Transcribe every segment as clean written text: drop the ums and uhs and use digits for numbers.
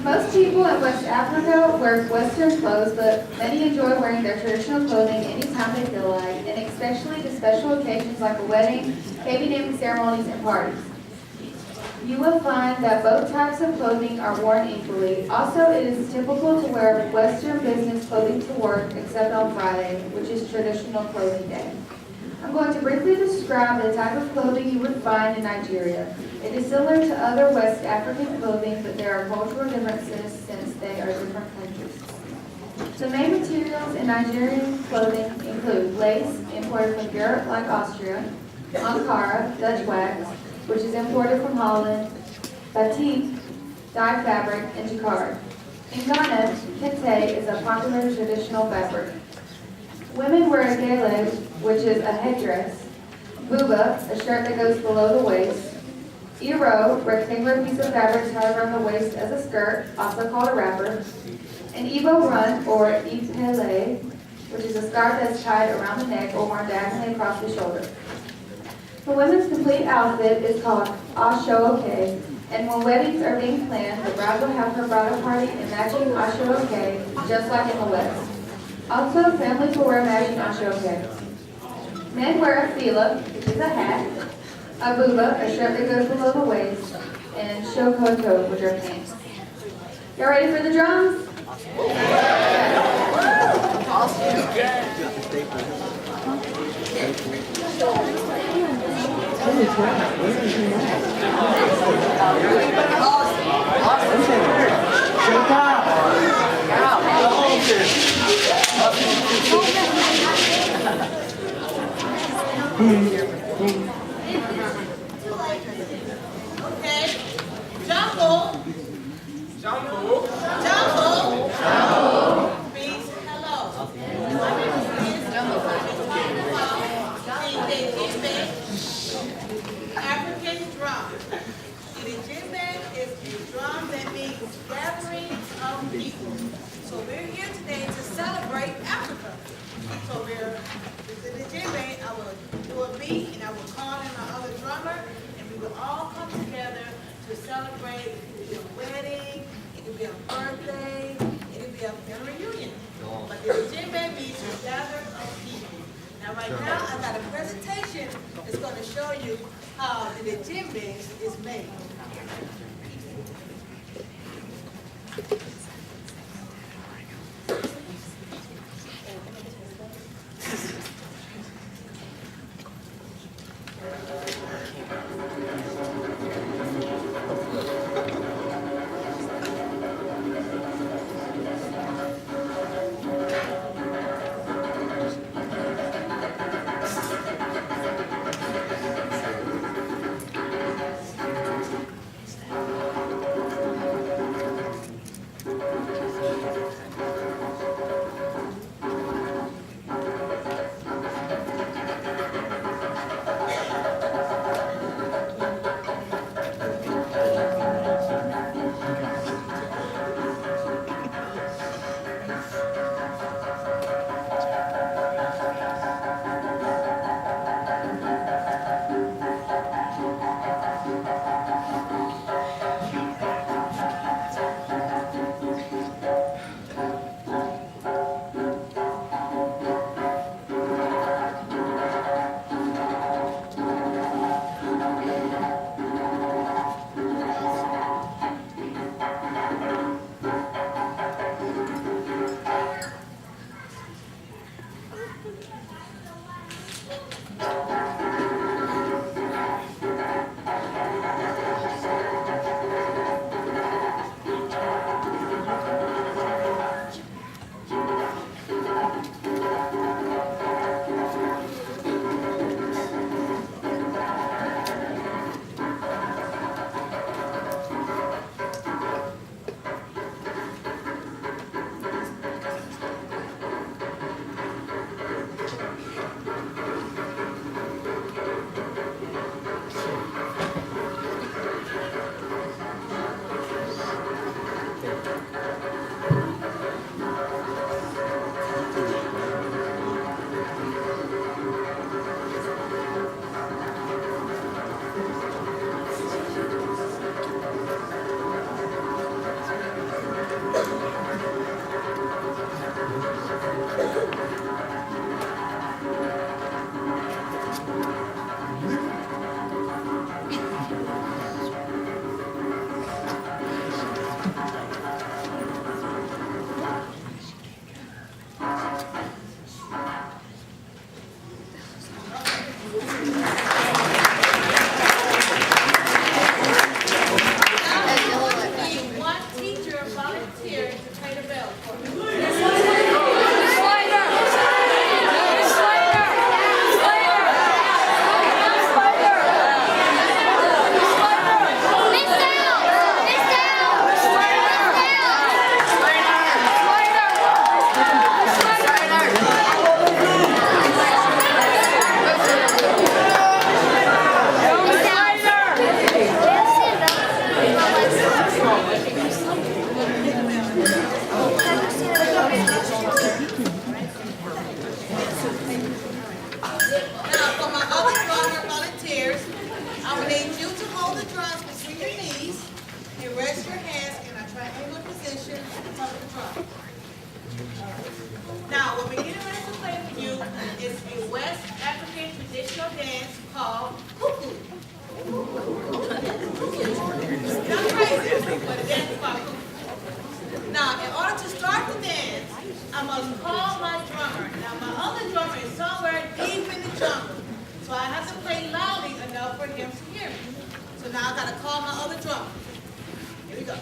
Most people in West Africa wear Western clothes, but many enjoy wearing their traditional clothing anytime they feel like, and especially to special occasions like a wedding, baby naming ceremonies, and parties. You will find that both types of clothing are worn equally. Also, it is typical to wear Western business clothing to work, except on Friday, which is traditional clothing day. I'm going to briefly describe the type of clothing you would find in Nigeria. It is similar to other West African clothing, but there are cultural differences since they are different countries. The main materials in Nigerian clothing include lace, imported from Europe like Austria, Ankara, Dutch wax, which is imported from Holland, batik, dyed fabric, and jacquard. In Ghana, kente is a popular traditional fabric. Women wear a gele, which is a headdress, buba, a shirt that goes below the waist, iro, rectangular piece of fabric tied around the waist as a skirt, also called a wrapper, an Igbo run, or ipele, which is a scarf that's tied around the neck or worn diagonally across the shoulder. The women's complete outfit is called ashoke, and when weddings are being planned, the bride will have her bridal party in matching ashoke, just like in the West. Also, families will wear matching ashoke. Men wear a fila, which is a hat, a buba, a shirt that goes below the waist, and shokoto, which are pants. Y'all ready for the drums? Okay. Jumbo. Jumbo. Jumbo. Jumbo. Means hello. My name is Jumbo. African drum. The djembe is a drum that means gathering of people. So we're here today to celebrate Africa. So with the djembe, I will do a beat and I will call in my other drummer and we will all come together to celebrate. It could be a wedding, it could be a birthday, it could be a family reunion. But the djembe means to gather of people. Now right now I've got a presentation that's going to show you how the djembe is made. rest your hands in a triangular position at the top of the drum. Now, what we're getting ready to play for you is a West African traditional dance called cuckoo. Not crazy, but a dance called cuckoo. Now, in order to start the dance, I must call my drummer. Now, my other drummer is somewhere deep in the jungle, so I have to play loudly enough for him to hear me. So now I gotta call my other drummer. Here we go.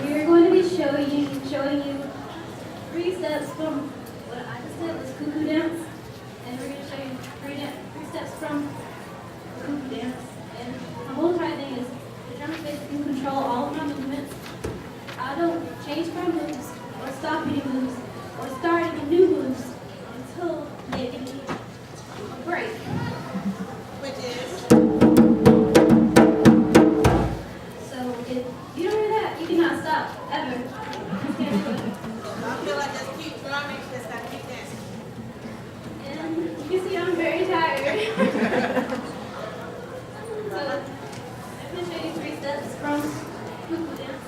We're going to be showing you 3 steps from what I just did was cuckoo dance, and we're going to show you 3 steps from cuckoo dance. And the whole entire thing is the drum basically control all of my movements. I don't change my moves or stop any moves or start any new moves until they give me a break. Which is? So if you don't hear that, you cannot stop ever. You can't do it. I feel like just keep drumming, just gotta keep dancing. And you can see I'm very tired. So I'm going to show you 3 steps from cuckoo dance.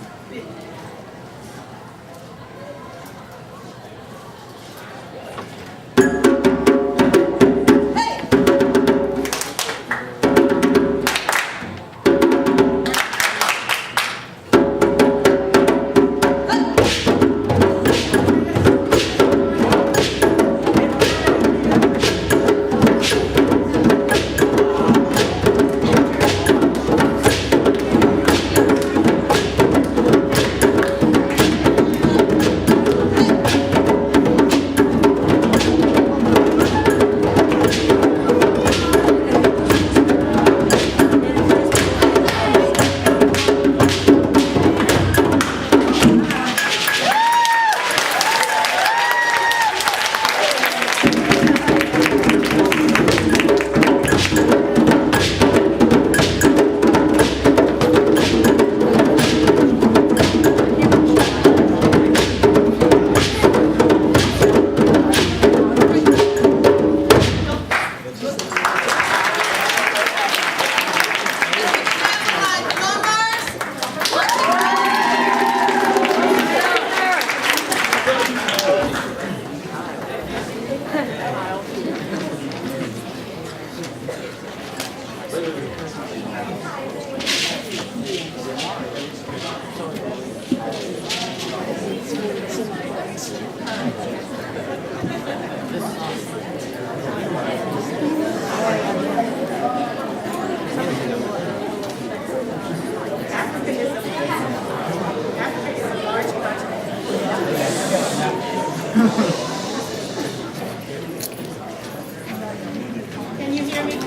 hear me?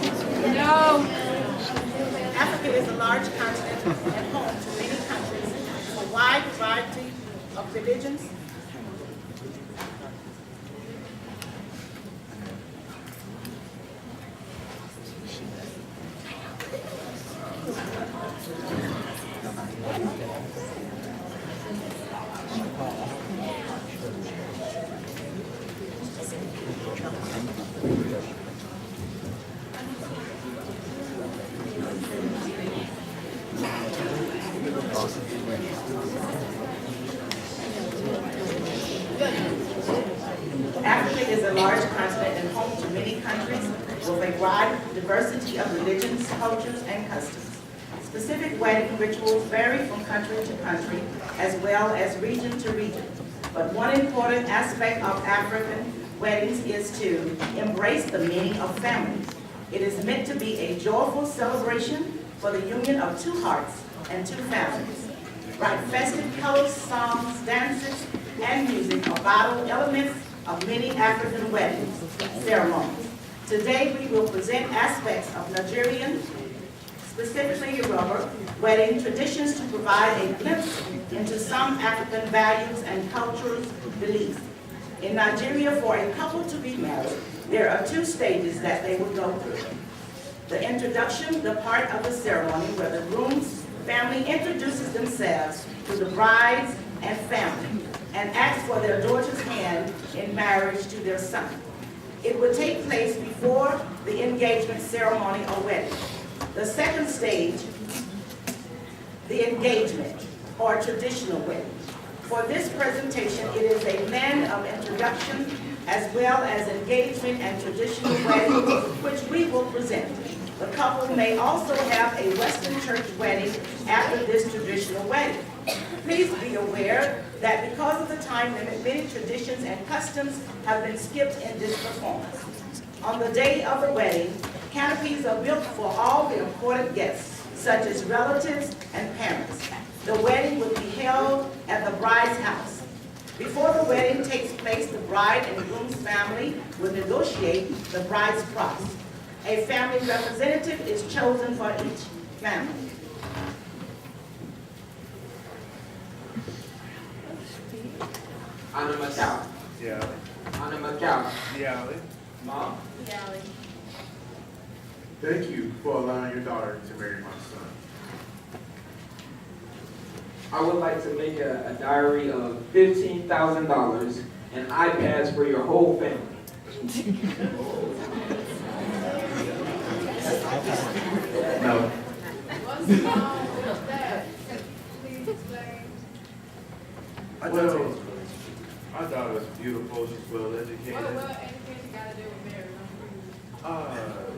No. Africa is a large continent and home to many countries, a wide variety of religions. Africa is a large continent and home to many countries with a wide diversity of religions, cultures, and customs. Specific wedding rituals vary from country to country as well as region to region. But one important aspect of African weddings is to embrace the meaning of family. It is meant to be a joyful celebration for the union of two hearts and two families. Bright festive colors, songs, dances, and music are vital elements of many African wedding ceremonies. Today, we will present aspects of Nigerian, specifically Yoruba, wedding traditions to provide a glimpse into some African values and cultural beliefs. In Nigeria, for a couple to be married, there are two stages that they will go through. The introduction, the part of the ceremony where the groom's family introduces themselves to the bride's and family and asks for their daughter's hand in marriage to their son. It would take place before the engagement ceremony or wedding. The second stage, the engagement or traditional wedding. For this presentation, it is a blend of introduction as well as engagement and traditional wedding, which we will present. The couple may also have a Western church wedding after this traditional wedding. Please be aware that because of the time limit, many traditions and customs have been skipped in this performance. On the day of the wedding, canopies are built for all the important guests, such as relatives and parents. The wedding will be held at the bride's house. Before the wedding takes place, the bride and groom's family will negotiate the bride's price. A family representative is chosen for each family. Anna Macau. Yeah. Anna Macau. Yeah. Mom. Thank you for allowing your daughter to marry my son. I would like to make a diary of $15,000 and iPads for your whole family. No. Well, my daughter's beautiful. She's well educated. What education got to do with marriage?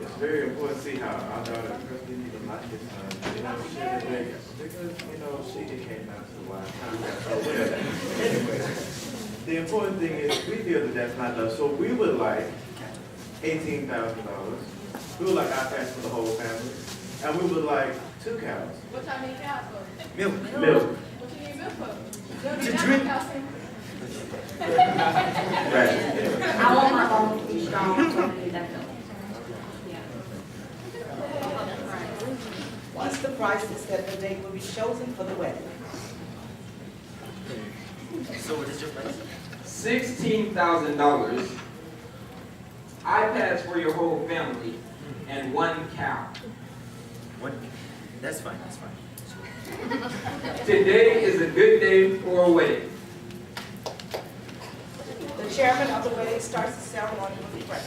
It's very important to see how our daughter personally even like his son. You know, because she came out to the wild time. Anyway, the important thing is we feel that that's not enough. So we would like $18,000. We would like iPads for the whole family, and we would like 2 cows. What y'all need cows for? Milk. What you need milk for? To drink. Right. I want my home to be strong, so I need that milk. Once the price is set, the date will be chosen for the wedding. So what is your price? $16,000, iPads for your whole family, and 1 cow. What? That's fine, that's fine. Today is a good day for a wedding. The chairman of the wedding starts the ceremony with the prayer.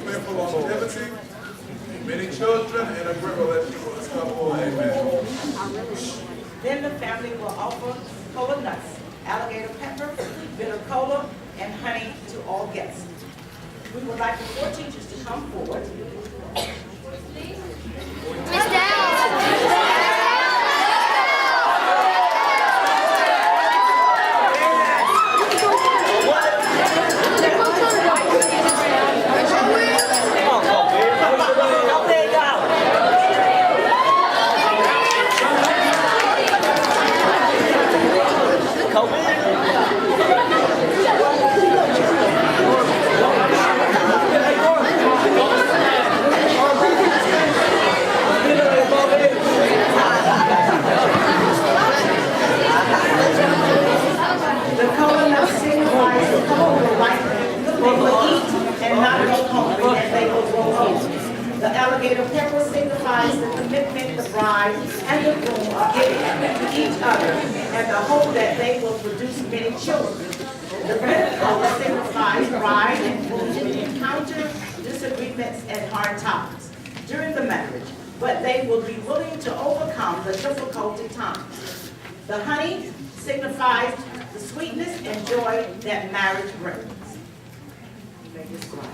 Pray for longevity, many children, and a great relationship for this couple. Amen. Then the family will offer cola nuts, alligator pepper, bitter cola, and honey to all guests. We would like the 4 teachers to come forward. bride and the groom are giving to each other and the hope that they will produce many children. The red color signifies bride and groom will encounter disagreements and hard times during the marriage, but they will be willing to overcome the difficult times. The honey signifies the sweetness and joy that marriage brings. Make it slide.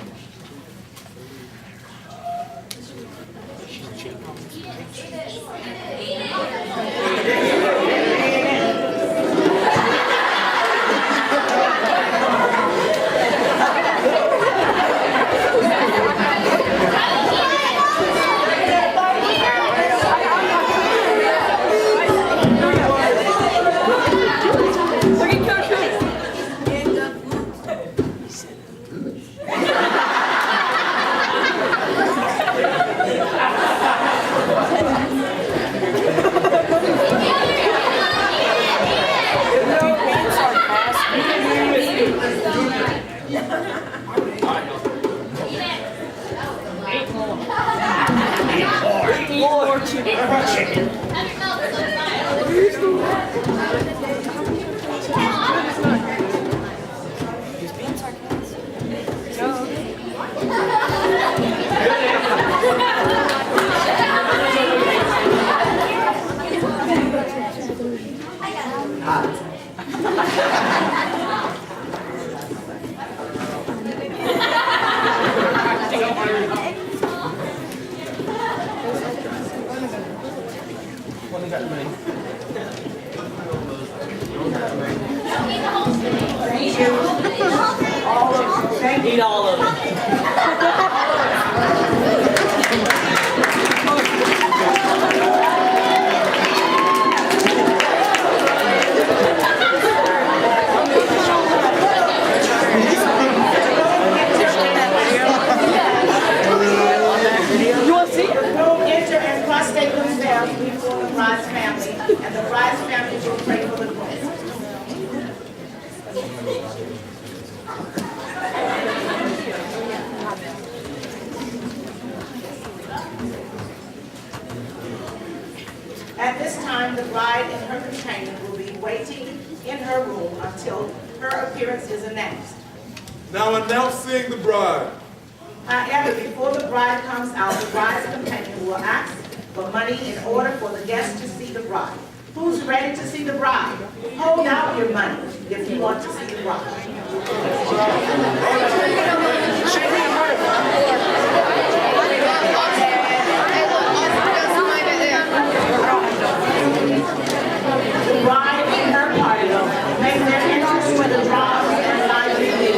Eat all of it. You will see. The groom enter and prostrate themselves before the bride's family, and the bride's family will pray for the groom. At this time, the bride and her companion will be waiting in her room until her appearance is announced. Now announcing the bride. However, before the bride comes out, the bride's companion will ask for money in order for the guests to see the bride. Who's ready to see the bride? Hold out your money if you want to see the bride. The bride and her party make their entrance with the drums and live music.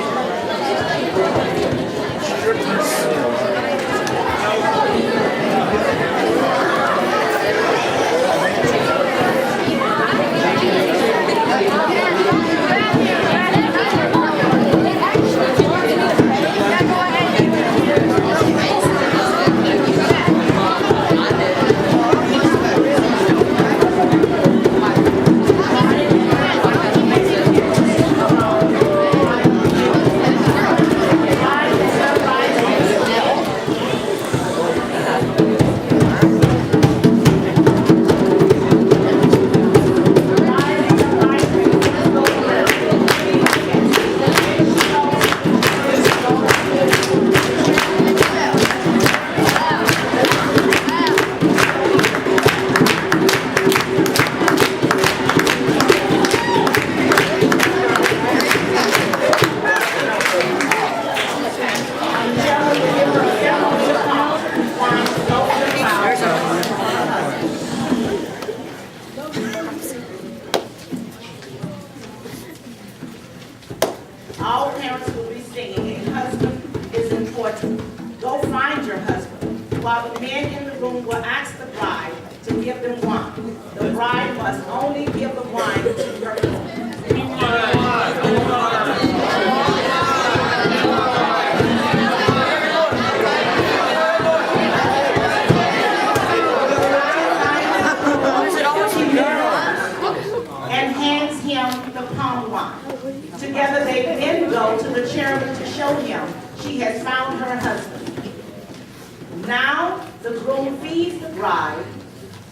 All parents will be singing, a husband is important. Go find your husband. While the men in the room will ask the bride to give them wine. The bride must only give the wine to her groom. And hands him the palm wine. Together they then go to the cherubim to show him she has found her husband. Now the groom feeds the bride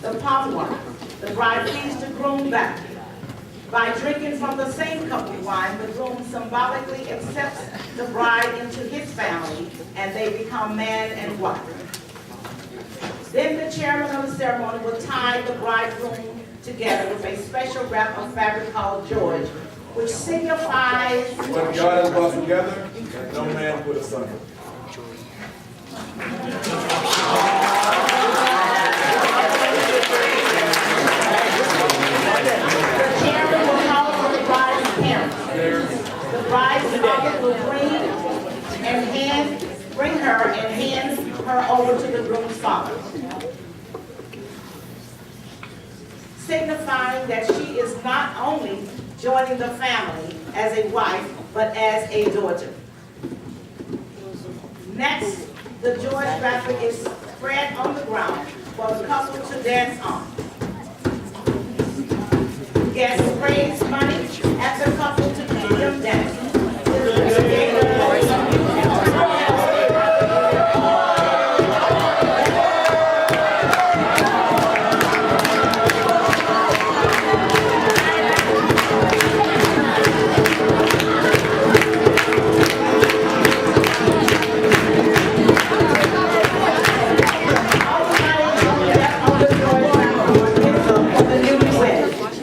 The palm wine. The bride feeds the groom back. By drinking from the same cup of wine, the groom symbolically accepts the bride into his family, and they become man and wife. Then the chairman of the ceremony will tie the bridegroom together with a special wrap of fabric called George, which signifies What God has brought together, let no man put asunder. the chairman will call for the bride's parents. The bride's father will bring her and hand her over to the groom's father, signifying that she is not only joining the family as a wife, but as a daughter. Next, the George wrapper is spread on the ground for the couple to dance on. Guests raise money at the couple to keep them dancing.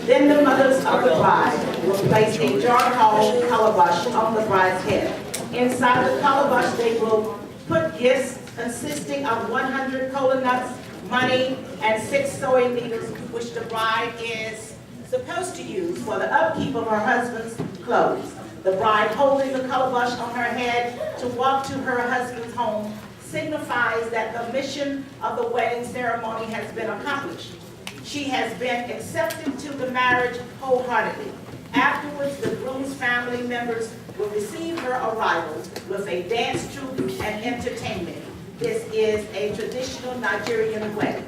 Then the mothers of the bride will place a jar called calabash on the bride's head. Inside the calabash, they will put gifts consisting of 100 cola nuts, money, and 6 sewing needles, which the bride is supposed to use for the upkeep of her husband's clothes. The bride holding the calabash on her head to walk to her husband's home signifies that the mission of the wedding ceremony has been accomplished. She has been accepted to the marriage wholeheartedly. Afterwards, the groom's family members will receive her arrival with a dance troupe and entertainment. This is a traditional Nigerian wedding.